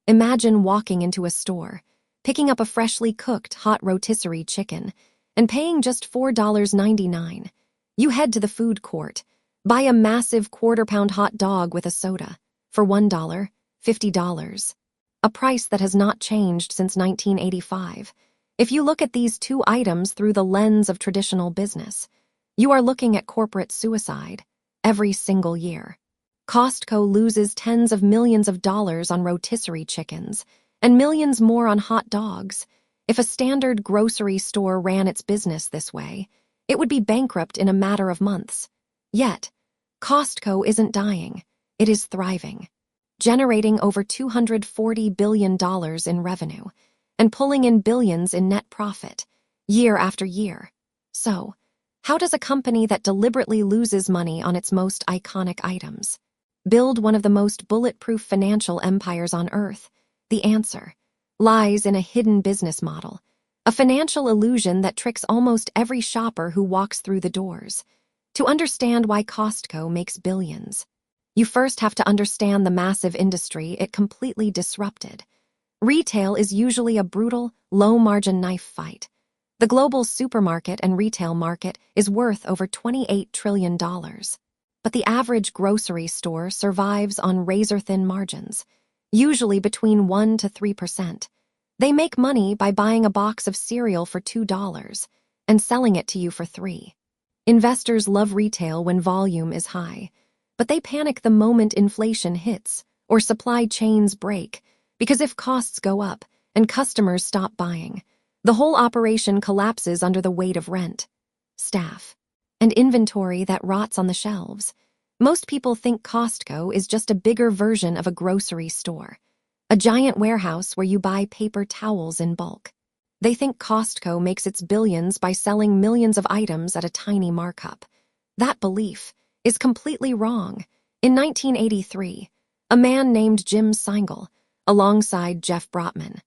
Imagine walking into a store, picking up a freshly cooked hot rotisserie chicken, and paying just $4.99. You head to the food court, buy a massive quarter-pound hot dog with a soda for $1, $50. A price that has not changed since 1985. If you look at these two items through the lens of traditional business, you are looking at corporate suicide every single year. Costco loses tens of millions of dollars on rotisserie chickens and millions more on hot dogs. If a standard grocery store ran its business this way, it would be bankrupt in a matter of months. Yet, Costco isn't dying, it is thriving, generating over $240 billion in revenue and pulling in billions in net profit, year after year. So, how does a company that deliberately loses money on its most iconic items build one of the most bulletproof financial empires on earth? The answer lies in a hidden business model, a financial illusion that tricks almost every shopper who walks through the doors. To understand why Costco makes billions, you first have to understand the massive industry it completely disrupted. Retail is usually a brutal, low-margin knife fight. The global supermarket and retail market is worth over $28 trillion. But the average grocery store survives on razor-thin margins, usually between 1% to 3%. They make money by buying a box of cereal for $2 and selling it to you for $3. Investors love retail when volume is high, but they panic the moment inflation hits or supply chains break, because if costs go up and customers stop buying, the whole operation collapses under the weight of rent, staff, and inventory that rots on the shelves. Most people think Costco is just a bigger version of a grocery store, a giant warehouse where you buy paper towels in bulk. They think Costco makes its billions by selling millions of items at a tiny markup. That belief is completely wrong. In 1983, a man named Jim Singal, alongside Jeff Brotman,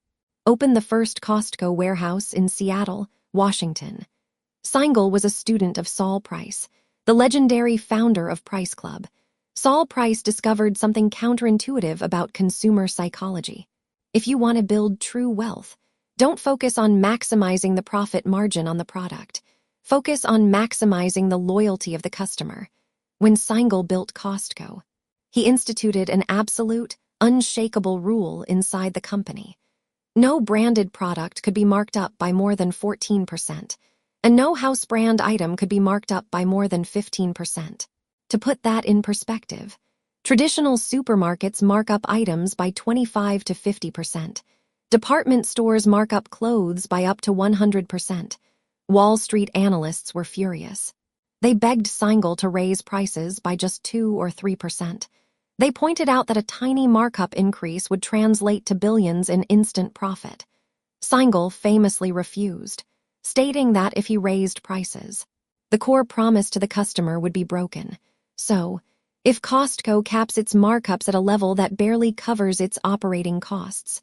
opened the first Costco warehouse in Seattle, Washington. Singal was a student of Saul Price, the legendary founder of Price Club. Saul Price discovered something counterintuitive about consumer psychology. If you want to build true wealth, don't focus on maximizing the profit margin on the product. Focus on maximizing the loyalty of the customer. When Singal built Costco, he instituted an absolute, unshakable rule inside the company. No branded product could be marked up by more than 14%, and no house brand item could be marked up by more than 15%. To put that in perspective, traditional supermarkets mark up items by 25 to 50%. Department stores mark up clothes by up to 100%. Wall Street analysts were furious. They begged Singal to raise prices by just 2 or 3%. They pointed out that a tiny markup increase would translate to billions in instant profit. Singal famously refused, stating that if he raised prices, the core promise to the customer would be broken. So, if Costco caps its markups at a level that barely covers its operating costs,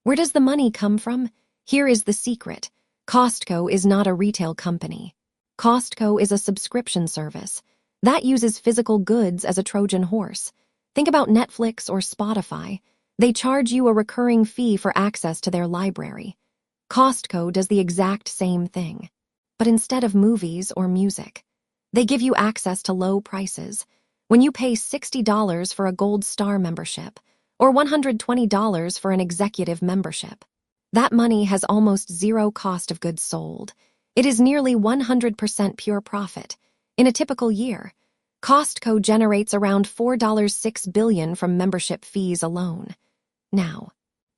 where does the money come from? Here is the secret. Costco is not a retail company. Costco is a subscription service that uses physical goods as a Trojan horse. Think about Netflix or Spotify. They charge you a recurring fee for access to their library. Costco does the exact same thing. But instead of movies or music, they give you access to low prices. When you pay $60 for a Gold Star membership, or $120 for an executive membership, that money has almost zero cost of goods sold. It is nearly 100% pure profit. In a typical year, Costco generates around $4.6 billion from membership fees alone. Now,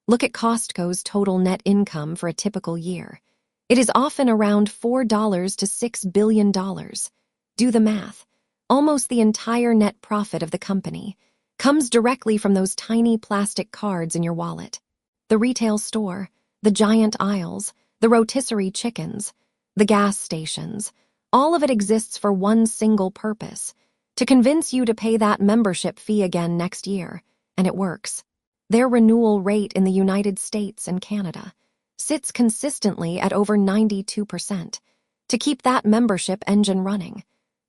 look at Costco's total net income for a typical year. It is often around $4 to $6 billion. Do the math. Almost the entire net profit of the company comes directly from those tiny plastic cards in your wallet. The retail store, the giant aisles, the rotisserie chickens, the gas stations, all of it exists for one single purpose: to convince you to pay that membership fee again next year, and it works. Their renewal rate in the United States and Canada sits consistently at over 92%. To keep that membership engine running,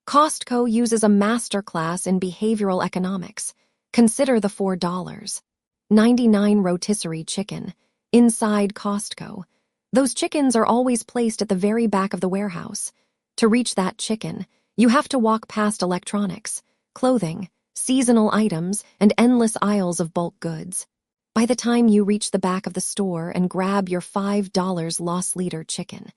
Costco uses a masterclass in behavioral economics. Consider the $4. $4.99 rotisserie chicken inside Costco. Those chickens are always placed at the very back of the warehouse. To reach that chicken, you have to walk past electronics, clothing, seasonal items, and endless aisles of bulk goods. By the time you reach the back of the store and grab your $5 loss leader chicken,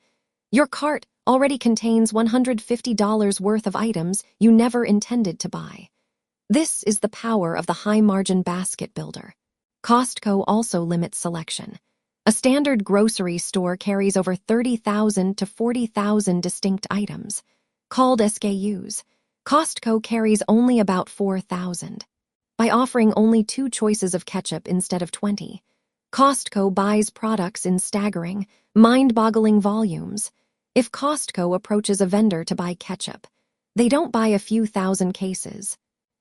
your cart already contains $150 worth of items you never intended to buy. This is the power of the high-margin basket builder. Costco also limits selection. A standard grocery store carries over 30,000 to 40,000 distinct items, called SKUs. Costco carries only about 4,000. By offering only 2 choices of ketchup instead of 20, Costco buys products in staggering, mind-boggling volumes. If Costco approaches a vendor to buy ketchup, they don't buy a few thousand cases.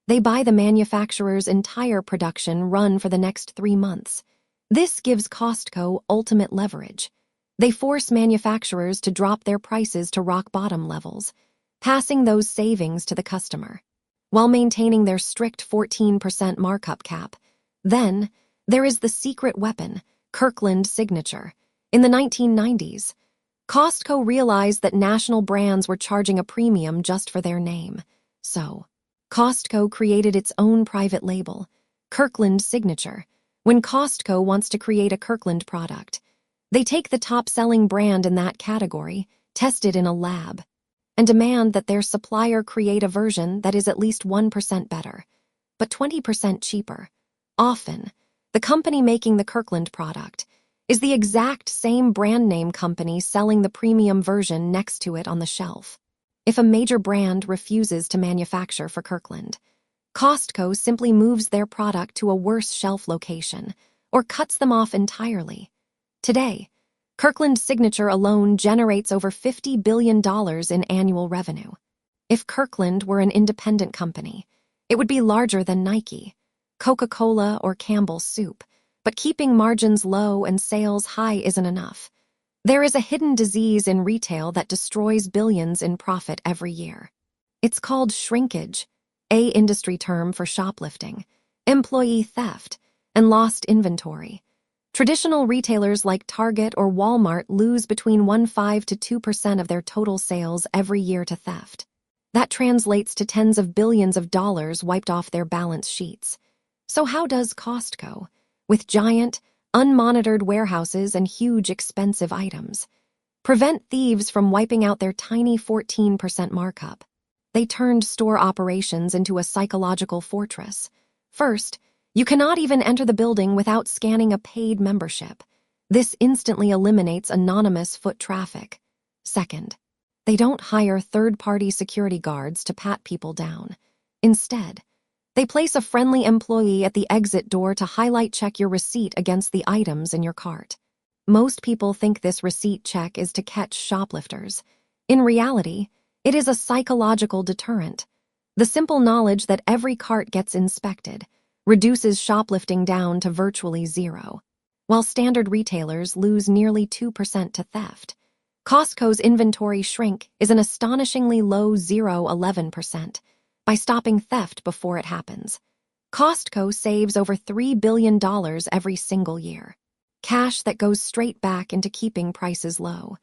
They buy the manufacturer's entire production run for the next 3 months. This gives Costco ultimate leverage. They force manufacturers to drop their prices to rock-bottom levels, passing those savings to the customer, while maintaining their strict 14% markup cap. Then, there is the secret weapon, Kirkland Signature. In the 1990s, Costco realized that national brands were charging a premium just for their name. So, Costco created its own private label, Kirkland Signature. When Costco wants to create a Kirkland product, they take the top-selling brand in that category, test it in a lab, and demand that their supplier create a version that is at least 1% better, but 20% cheaper. Often, the company making the Kirkland product is the exact same brand name company selling the premium version next to it on the shelf. If a major brand refuses to manufacture for Kirkland, Costco simply moves their product to a worse shelf location or cuts them off entirely. Today, Kirkland Signature alone generates over $50 billion in annual revenue. If Kirkland were an independent company, it would be larger than Nike, Coca-Cola, or Campbell's Soup. But keeping margins low and sales high isn't enough. There is a hidden disease in retail that destroys billions in profit every year. It's called shrinkage, an industry term for shoplifting, employee theft, and lost inventory. Traditional retailers like Target or Walmart lose between 1.5% to 2% of their total sales every year to theft. That translates to tens of billions of dollars wiped off their balance sheets. So how does Costco, with giant, unmonitored warehouses and huge expensive items, prevent thieves from wiping out their tiny 14% markup? They turned store operations into a psychological fortress. First, you cannot even enter the building without scanning a paid membership. This instantly eliminates anonymous foot traffic. Second, they don't hire third-party security guards to pat people down. Instead, they place a friendly employee at the exit door to highlight check your receipt against the items in your cart. Most people think this receipt check is to catch shoplifters. In reality, it is a psychological deterrent. The simple knowledge that every cart gets inspected reduces shoplifting down to virtually zero. While standard retailers lose nearly 2% to theft, Costco's inventory shrink is an astonishingly low 0.11%. By stopping theft before it happens, Costco saves over $3 billion every single year. Cash that goes straight back into keeping prices low.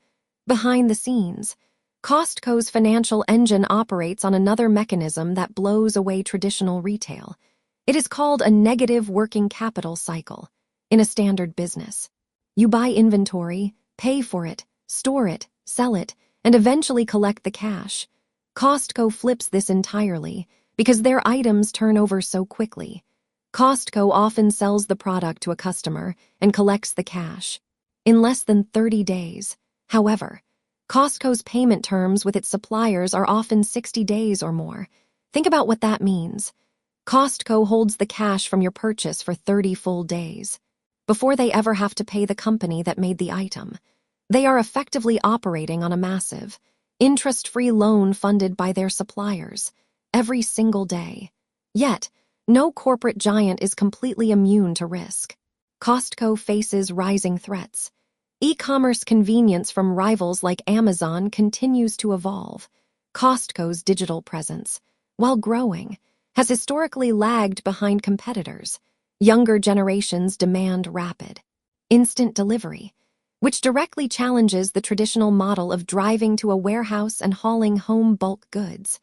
Behind the scenes, Costco's financial engine operates on another mechanism that blows away traditional retail. It is called a negative working capital cycle. In a standard business, you buy inventory, pay for it, store it, sell it, and eventually collect the cash. Costco flips this entirely because their items turn over so quickly. Costco often sells the product to a customer and collects the cash in less than 30 days. However, Costco's payment terms with its suppliers are often 60 days or more. Think about what that means. Costco holds the cash from your purchase for 30 full days before they ever have to pay the company that made the item. They are effectively operating on a massive, interest-free loan funded by their suppliers every single day. Yet, no corporate giant is completely immune to risk. Costco faces rising threats. E-commerce convenience from rivals like Amazon continues to evolve. Costco's digital presence, while growing, has historically lagged behind competitors. Younger generations demand rapid, instant delivery, which directly challenges the traditional model of driving to a warehouse and hauling home bulk goods.